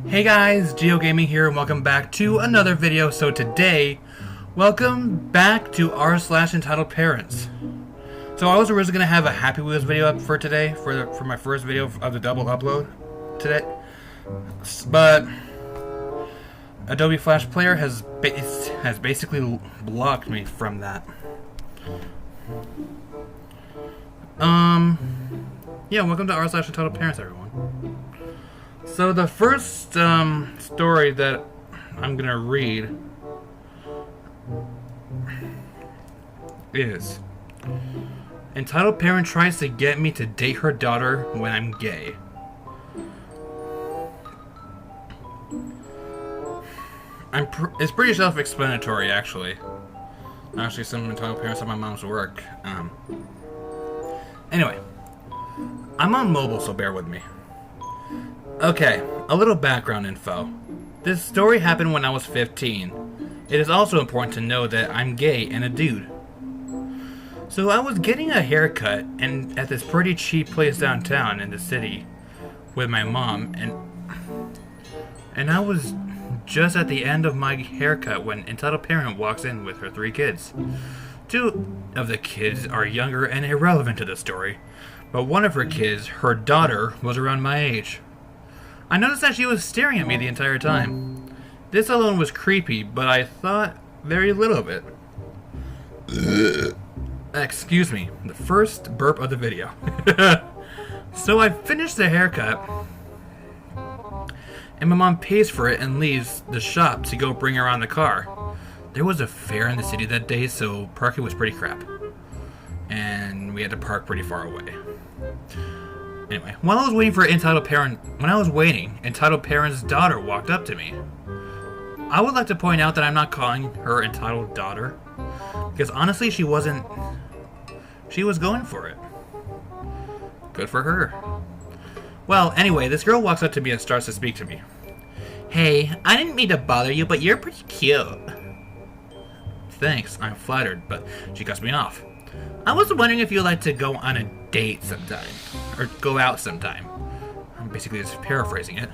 Hey guys, GeoGaming here and welcome back to another video. So today, welcome back to r/EntitledParents. So I was originally going to have a Happy Wheels video up for today, for my first video of the double upload today. But Adobe Flash Player has basically blocked me from that. Yeah, welcome to r/EntitledParents, everyone. So the first story that I'm gonna read is Entitled Parent tries to get me to date her daughter when I'm gay. It's pretty self-explanatory, actually. Actually, some entitled parents at my mom's work. Anyway, I'm on mobile, so bear with me. Okay, a little background info. This story happened when I was 15. It is also important to know that I'm gay and a dude. So I was getting a haircut and at this pretty cheap place downtown in the city with my mom, and I was just at the end of my haircut when Entitled Parent walks in with her 3 kids. 2 of the kids are younger and irrelevant to the story, but one of her kids, her daughter, was around my age. I noticed that she was staring at me the entire time. This alone was creepy, but I thought very little of it. Excuse me, the first burp of the video. So I finished the haircut, and my mom pays for it and leaves the shop to go bring her on the car. There was a fair in the city that day, so parking was pretty crap. And we had to park pretty far away. Anyway, while I was waiting for Entitled Parent's daughter walked up to me. I would like to point out that I'm not calling her entitled daughter, because honestly, she was going for it. Good for her. Well, anyway, this girl walks up to me and starts to speak to me. Hey, I didn't mean to bother you, but you're pretty cute. Thanks, I'm flattered, but she cuts me off. I was wondering if you'd like to go on a date sometime, or go out sometime. I'm basically just paraphrasing it.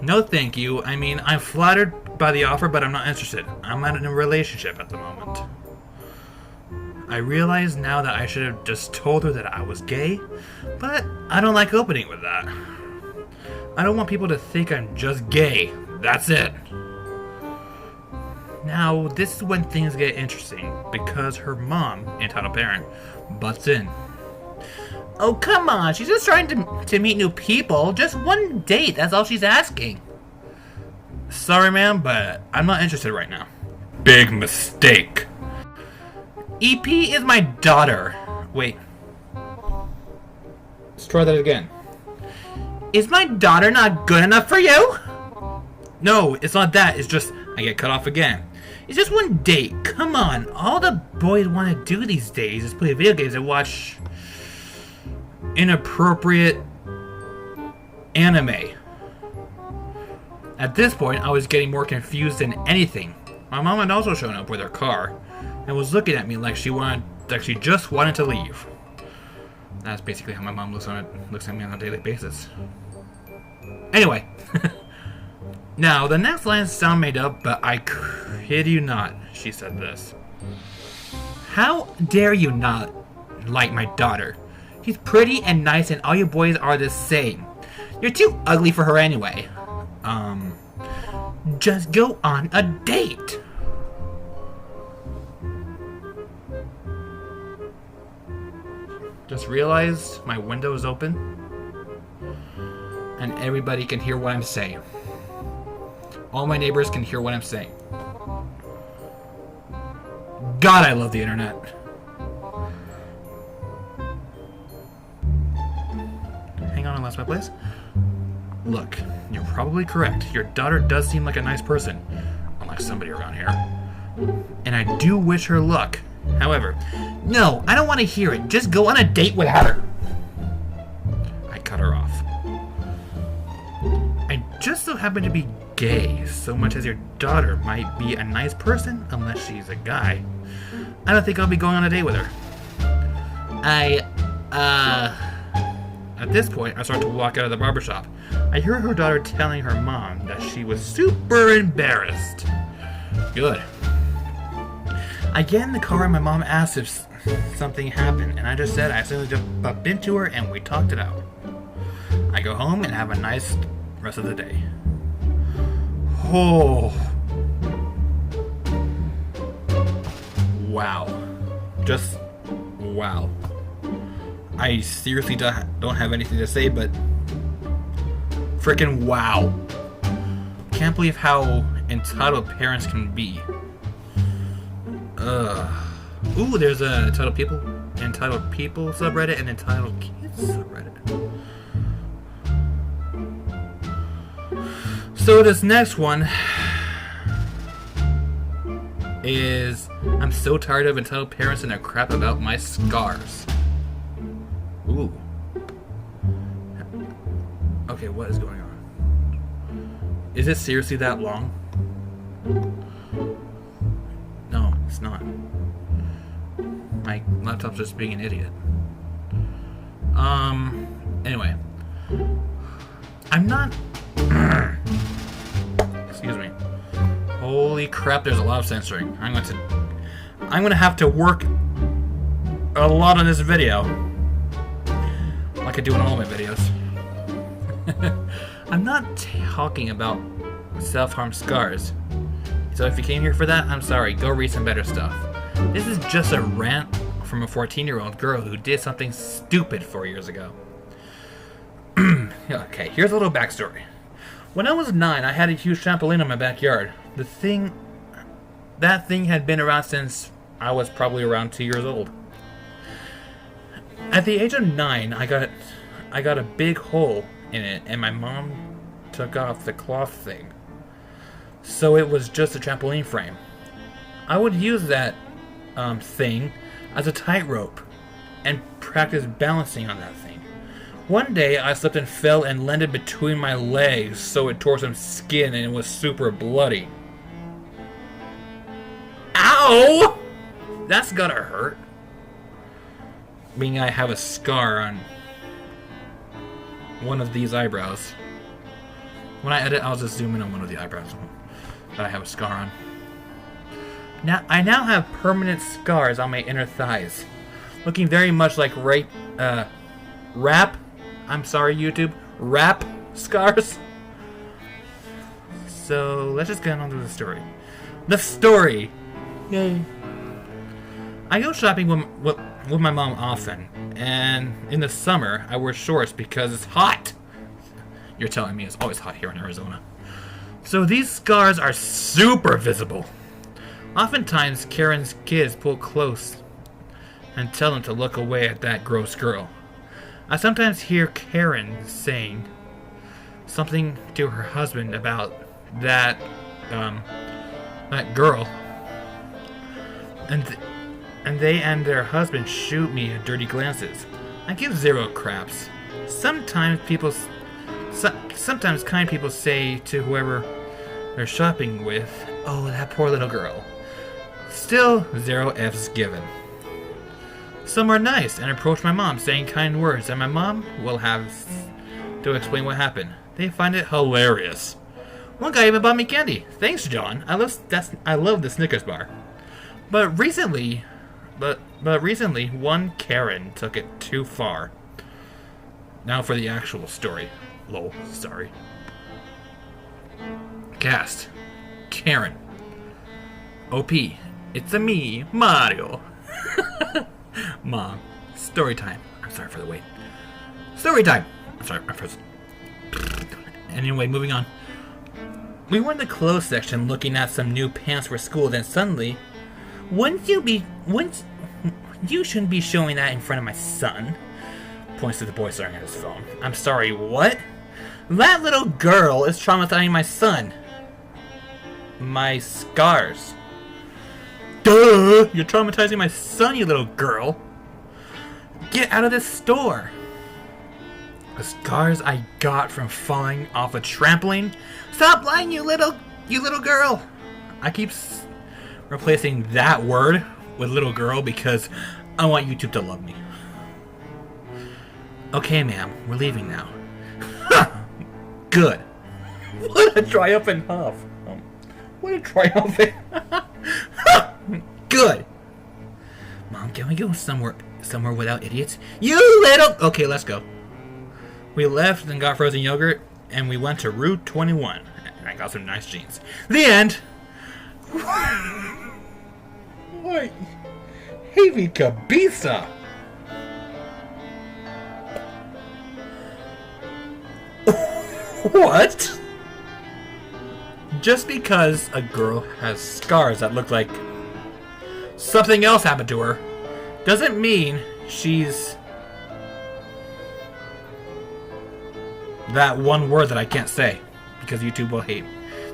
No thank you. I mean, I'm flattered by the offer, but I'm not interested. I'm not in a relationship at the moment. I realize now that I should have just told her that I was gay, but I don't like opening with that. I don't want people to think I'm just gay. That's it. Now, this is when things get interesting, because her mom, Entitled Parent, butts in. Oh, come on, she's just trying to meet new people. Just one date, that's all she's asking. Sorry, ma'am, but I'm not interested right now. Big mistake. EP is my daughter. Wait. Let's try that again. Is my daughter not good enough for you? No, it's not that. It's just I get cut off again. It's just one date. Come on. All the boys want to do these days is play video games and watch inappropriate anime. At this point, I was getting more confused than anything. My mom had also shown up with her car and was looking at me like she just wanted to leave. That's basically how my mom looks at me on a daily basis. Anyway. Now, the next lines sound made up, but I kid you not, she said this. How dare you not like my daughter? She's pretty and nice and all you boys are the same. You're too ugly for her anyway. Just go on a date. Just realized my window is open and everybody can hear what I'm saying. All my neighbors can hear what I'm saying. God, I love the internet. Hang on, I lost my place. Look, you're probably correct. Your daughter does seem like a nice person, unlike somebody around here. And I do wish her luck. However, no, I don't want to hear it. Just go on a date with her. I cut her off. I just so happen to be gay, so much as your daughter might be a nice person, unless she's a guy. I don't think I'll be going on a date with her. At this point, I start to walk out of the barbershop. I hear her daughter telling her mom that she was super embarrassed. Good. I get in the car and my mom asks if something happened, and I just said I accidentally bumped into her and we talked it out. I go home and have a nice rest of the day. Oh. Wow. Just wow. I seriously don't have anything to say, but freaking wow. Can't believe how entitled parents can be. Ooh, there's a entitled people subreddit and entitled kids subreddit. So this next one is, I'm so tired of entitled parents and their crap about my scars. Ooh. Okay, what is going on? Is it seriously that long? No, it's not. My laptop's just being an idiot. Anyway. I'm not... Excuse me. Holy crap, there's a lot of censoring. I'm gonna have to work a lot on this video. Like I do in all my videos. I'm not talking about self-harm scars. So if you came here for that, I'm sorry. Go read some better stuff. This is just a rant from a 14-year-old girl who did something stupid 4 years ago. Okay, here's a little backstory. When I was 9, I had a huge trampoline in my backyard. That thing had been around since I was probably around 2 years old. At the age of 9, I got a big hole in it, and my mom took off the cloth thing. So it was just a trampoline frame. I would use that thing as a tightrope and practice balancing on that thing. One day I slipped and fell and landed between my legs, so it tore some skin and it was super bloody. Ow! That's gotta hurt. Meaning I have a scar on one of these eyebrows. When I edit, I'll just zoom in on one of the eyebrows that I have a scar on. I now have permanent scars on my inner thighs, looking very much like rap. I'm sorry, YouTube. Rap scars. So let's just get on to the story. The story. Yay. I go shopping with my mom often, and in the summer I wear shorts because it's hot. You're telling me it's always hot here in Arizona. So these scars are super visible. Oftentimes, Karen's kids pull close and tell them to look away at that gross girl. I sometimes hear Karen saying something to her husband about that girl, and they and their husband shoot me dirty glances. I give zero craps. Sometimes kind people say to whoever they're shopping with, "Oh, that poor little girl." Still, zero F's given. Some are nice and approach my mom saying kind words, and my mom will have to explain what happened. They find it hilarious. One guy even bought me candy. Thanks, John. I love the Snickers bar. But recently, one Karen took it too far. Now for the actual story. Lol, sorry. Cast. Karen. OP. It's me, Mario. Mom. Story time. I'm sorry for the wait. Story time. I'm sorry. I'm frozen. Anyway, moving on. We were in the clothes section looking at some new pants for school, then suddenly, you shouldn't be showing that in front of my son. Points to the boy staring at his phone. I'm sorry, what? That little girl is traumatizing my son. My scars. Duh! You're traumatizing my son, you little girl. Get out of this store. The scars I got from falling off a trampoline. Stop lying, you little girl. I keep replacing that word with little girl because I want YouTube to love me. Okay, ma'am, we're leaving now. Good. What a triumphant huff. What a triumphant. Good. Mom, can we go somewhere without idiots? You little... Okay, let's go. We left and got frozen yogurt, and we went to Route 21. And I got some nice jeans. The end. What? Heavy cabeza. What? Just because a girl has scars that look like something else happened to her doesn't mean she's that one word that I can't say because YouTube will hate.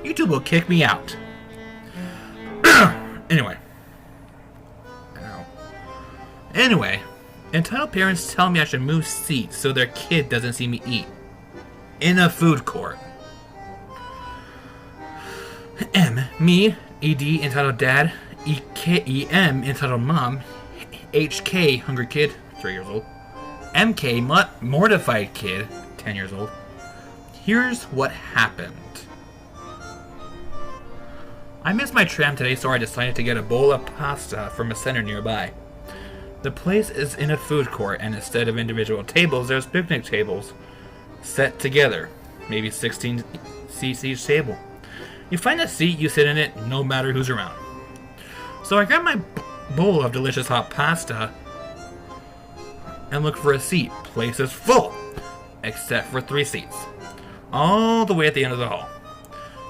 YouTube will kick me out. Anyway, entitled parents tell me I should move seats so their kid doesn't see me eat in a food court. M, me, ED, entitled dad, EM, entitled mom, HK, hungry kid, 3 years old, MK, mortified kid, 10 years old. Here's what happened. I missed my tram today, so I decided to get a bowl of pasta from a center nearby. The place is in a food court, and instead of individual tables, there's picnic tables set together. Maybe 16 seats each table. You find a seat, you sit in it, no matter who's around. So I grab my bowl of delicious hot pasta and look for a seat. Place is full, except for 3 seats, all the way at the end of the hall.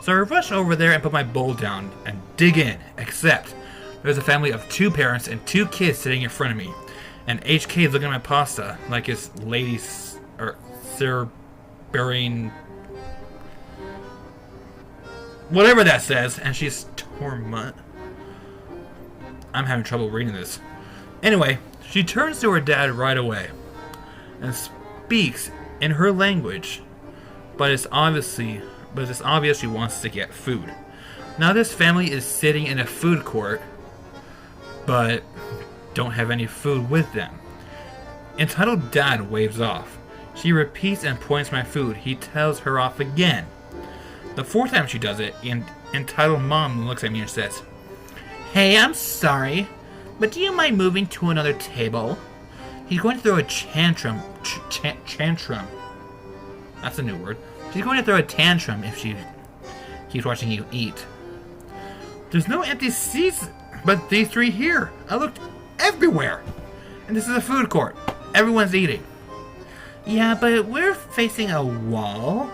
So I rush over there and put my bowl down and dig in, except there's a family of 2 parents and 2 kids sitting in front of me. And HK is looking at my pasta like his ladies or Sir Bearing whatever that says, and she's torment. I'm having trouble reading this. Anyway, she turns to her dad right away and speaks in her language, but it's obvious she wants to get food. Now this family is sitting in a food court, but don't have any food with them. Entitled dad waves off. She repeats and points my food. He tells her off again. The 4th time she does it, entitled mom looks at me and says, "Hey, I'm sorry, but do you mind moving to another table? He's going to throw a tantrum. Tantrum. That's a new word. She's going to throw a tantrum if she keeps watching you eat. There's no empty seats but these 3 here. I looked everywhere. And this is a food court. Everyone's eating." "Yeah, but we're facing a wall,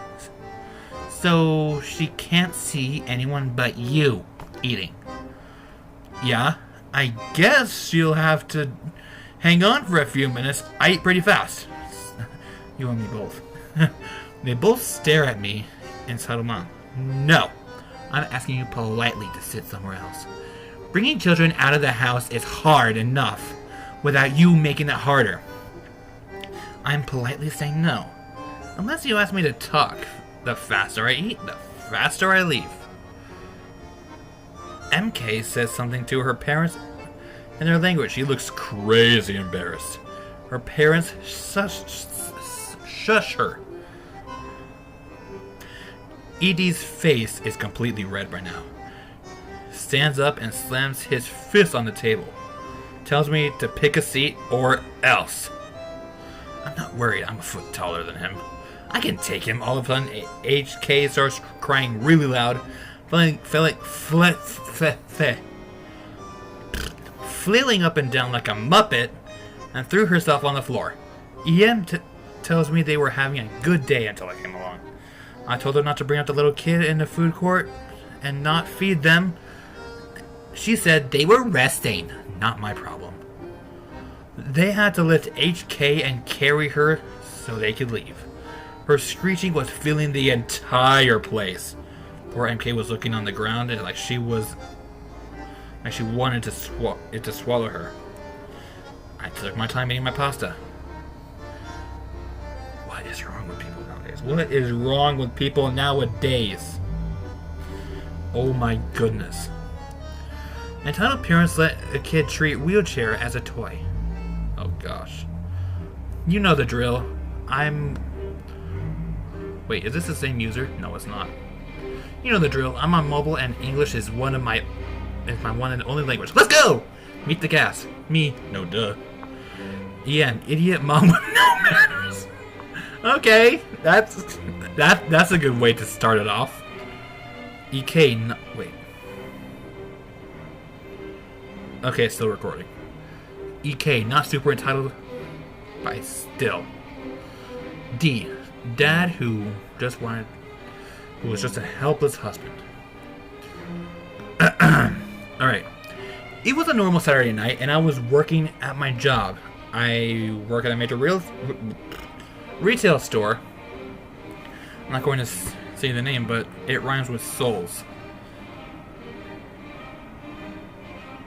so she can't see anyone but you eating." "Yeah, I guess she'll have to hang on for a few minutes. I eat pretty fast." You and me both. They both stare at me and settle mom. "No, I'm asking you politely to sit somewhere else. Bringing children out of the house is hard enough without you making it harder." I'm politely saying no. Unless you ask me to talk. The faster I eat, the faster I leave. MK says something to her parents in their language. She looks crazy embarrassed. Her parents shush her. ED's face is completely red right now. Stands up and slams his fist on the table. Tells me to pick a seat or else. I'm not worried, I'm a foot taller than him. I can take him. All of a sudden, HK starts crying really loud, flailing up and down like a muppet, and threw herself on the floor. EM tells me they were having a good day until I came along. I told her not to bring up the little kid in the food court and not feed them. She said they were resting. Not my problem. They had to lift HK and carry her so they could leave. Her screeching was filling the entire place. Poor MK was looking on the ground and like she wanted to swallow her. I took my time eating my pasta. What is wrong with people nowadays? What is wrong with people nowadays? Oh my goodness. Entitled parents let a kid treat wheelchair as a toy. Oh gosh. You know the drill. Wait, is this the same user? No, it's not. You know the drill. I'm on mobile, and English is my one and only language. Let's go! Meet the cast. Me. No duh. Yeah, idiot mom with no manners. Okay, that's a good way to start it off. EK, wait. Okay, still recording. EK, not super entitled, but still. D, dad who was just a helpless husband. Alright. It was a normal Saturday night, and I was working at my job. I work at a major retail store. I'm not going to say the name, but it rhymes with souls.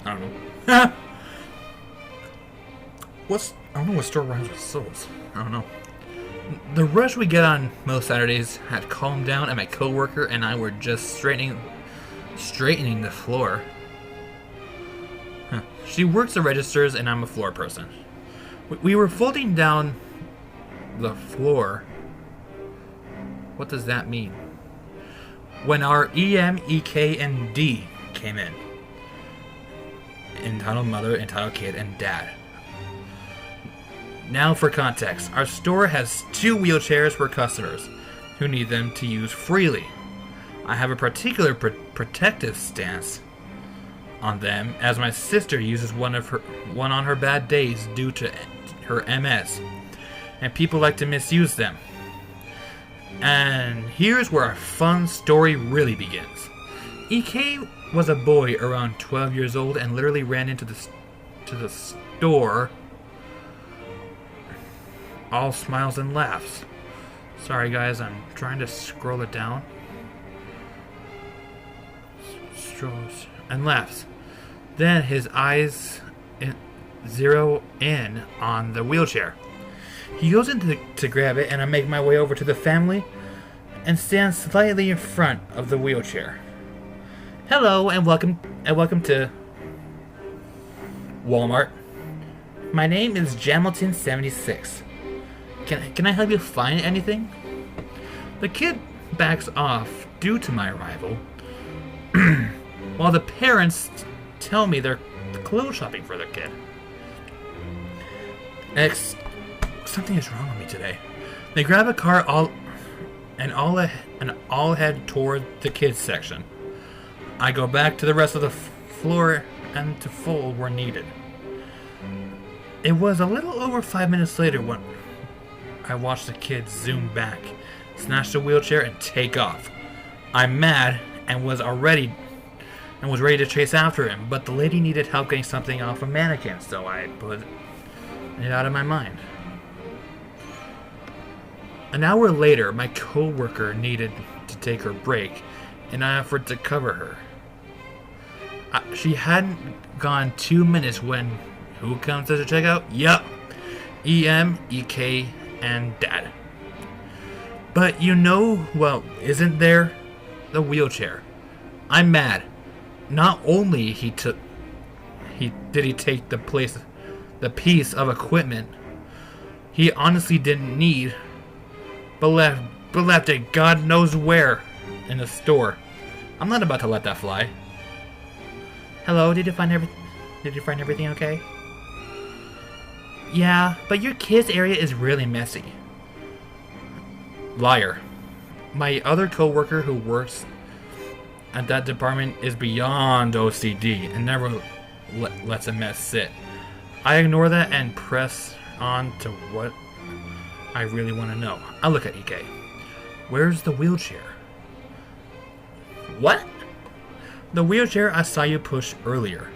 I don't know. I don't know what store rhymes with souls. I don't know. The rush we get on most Saturdays had calmed down, and my coworker and I were just straightening the floor. Huh. She works the registers, and I'm a floor person. We were folding down the floor. What does that mean? When our EM, EK, and D came in. Entitled mother, entitled kid, and dad. Now for context. Our store has 2 wheelchairs for customers who need them to use freely. I have a particular protective stance on them, as my sister uses one on her bad days due to her MS, and people like to misuse them. And here's where our fun story really begins. EK was a boy around 12 years old and literally ran into the store all smiles and laughs. Sorry guys, I'm trying to scroll it down. Strolls and laughs. Then his eyes zero in on the wheelchair. He goes in to grab it, and I make my way over to the family and stand slightly in front of the wheelchair. Hello and welcome to Walmart. My name is Jamilton76. Can I help you find anything? The kid backs off due to my arrival, while the parents tell me they're clothes shopping for their kid. Something is wrong with me today. They grab a car all head toward the kids section. I go back to the rest of the floor and to fold where needed. It was a little over 5 minutes later when I watched the kid zoom back, snatch the wheelchair, and take off. I'm mad and was ready to chase after him, but the lady needed help getting something off a mannequin, so I put it out of my mind. An hour later, my coworker needed to take her break, and I offered to cover her. She hadn't gone 2 minutes when who comes to the checkout? Yup, EM, EK, and Dad. But isn't there? The wheelchair. I'm mad. Not only did he take the piece of equipment he honestly didn't need, but left it God knows where in the store. I'm not about to let that fly. Hello, did you find everything okay? Yeah, but your kids' area is really messy. Liar. My other coworker who works at that department is beyond OCD and never lets a mess sit. I ignore that and press on to what I really want to know. I look at EK. Where's the wheelchair? What? The wheelchair I saw you push earlier.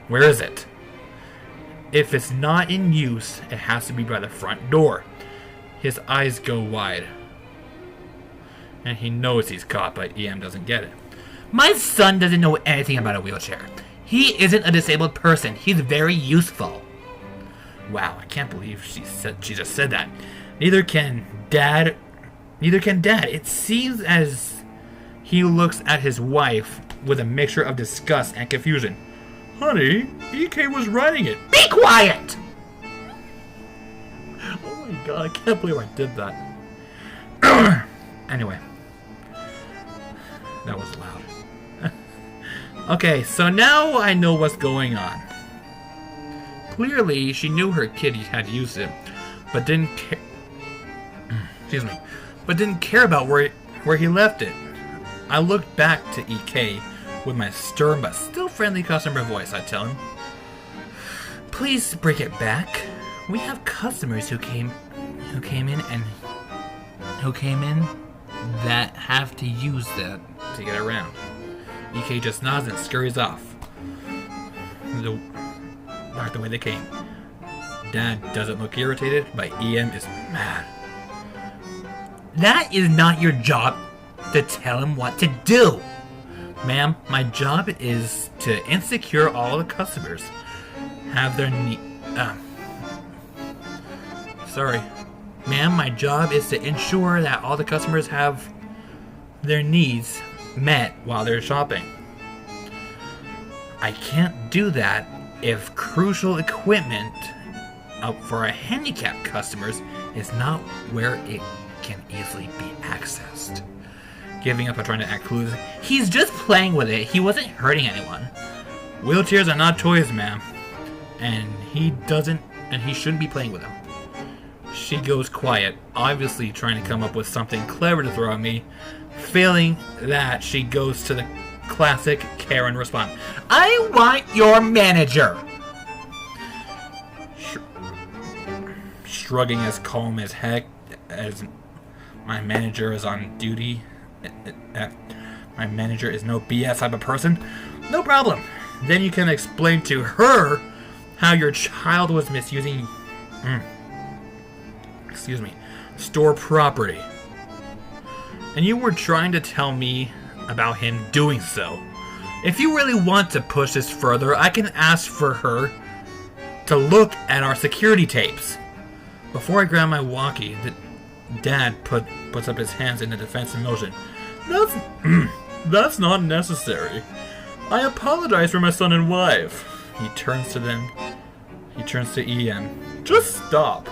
Where is it? If it's not in use, it has to be by the front door. His eyes go wide. And he knows he's caught, but EM doesn't get it. My son doesn't know anything about a wheelchair. He isn't a disabled person. He's very useful. Wow, I can't believe she just said that. Neither can Dad. It seems as he looks at his wife with a mixture of disgust and confusion. Honey, EK was riding it. Be quiet! Oh my god, I can't believe I did that. Anyway. That was loud. Okay, so now I know what's going on. Clearly, she knew her kid had used it, but didn't care. Excuse me. But didn't care about where he left it. I looked back to EK with my stern but still friendly customer voice. I tell him, "Please bring it back. We have customers who came in that have to use that to get around." EK just nods and scurries off. Back the way they came. Dad doesn't look irritated, but EM is mad. "That is not your job to tell him what to do. Ma'am, my job is to insecure all the customers. Have their Sorry. Ma'am, my job is to ensure that all the customers have their needs met while they're shopping. I can't do that if crucial equipment for our handicapped customers is not where it can easily be accessed." Giving up on trying to act clueless. "He's just playing with it. He wasn't hurting anyone. Wheelchairs are not toys, ma'am. And he shouldn't be playing with them." She goes quiet, obviously trying to come up with something clever to throw at me. Failing that, she goes to the classic Karen response. "I want your manager." Shrugging as calm as heck, as my manager is on duty. My manager is no BS type of person. "No problem. Then you can explain to her how your child was misusing store property. And you were trying to tell me about him doing so. If you really want to push this further, I can ask for her to look at our security tapes." Before I grab my walkie, Dad puts up his hands in a defensive motion. That's not necessary. I apologize for my son and wife." He turns to EM. "Just stop.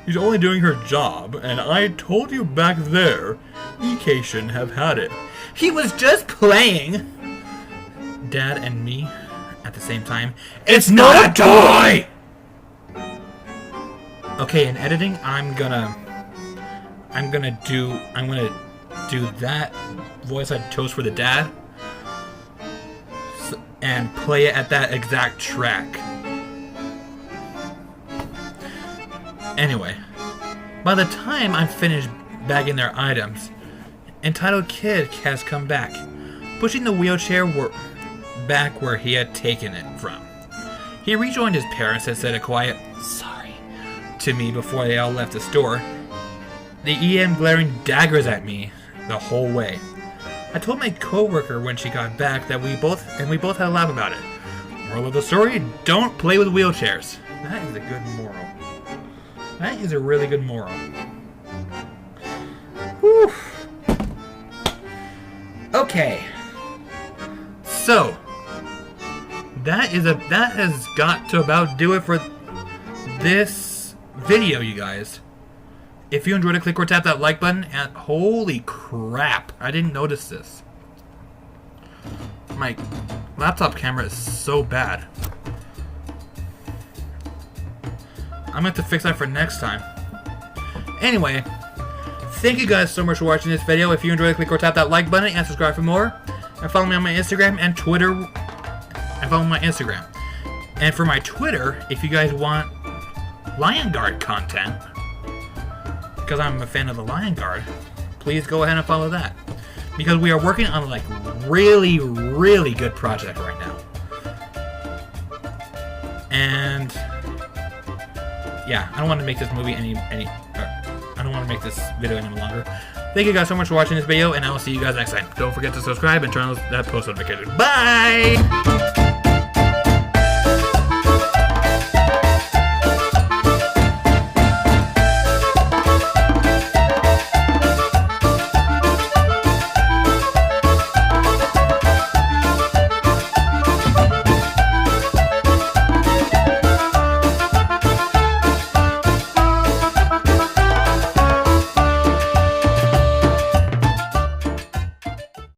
She's only doing her job, and I told you back there, EK shouldn't have had it." "He was just playing." Dad and me at the same time. "It's not a toy!" Okay, in editing, I'm gonna do that voice I chose for the dad and play it at that exact track. Anyway, by the time I'm finished bagging their items, entitled kid has come back, pushing the wheelchair back where he had taken it from. He rejoined his parents and said a quiet "sorry" to me before they all left the store, the EM glaring daggers at me the whole way. I told my coworker when she got back that we both had a laugh about it. Moral of the story, don't play with wheelchairs. That is a good moral. That is a really good moral. Whew. Okay. So that has got to about do it for this video, you guys. If you enjoyed it, click or tap that like button. And holy crap, I didn't notice this. My laptop camera is so bad. I'm going to have to fix that for next time. Anyway, thank you guys so much for watching this video. If you enjoyed it, click or tap that like button and subscribe for more. And follow me on my Instagram and Twitter. And follow my Instagram. And for my Twitter, if you guys want Lion Guard content, because I'm a fan of the Lion Guard, please go ahead and follow that. Because we are working on like really, really good project right now. And yeah, I don't want to make this movie I don't want to make this video any longer. Thank you guys so much for watching this video, and I will see you guys next time. Don't forget to subscribe and turn on that post notification. Bye!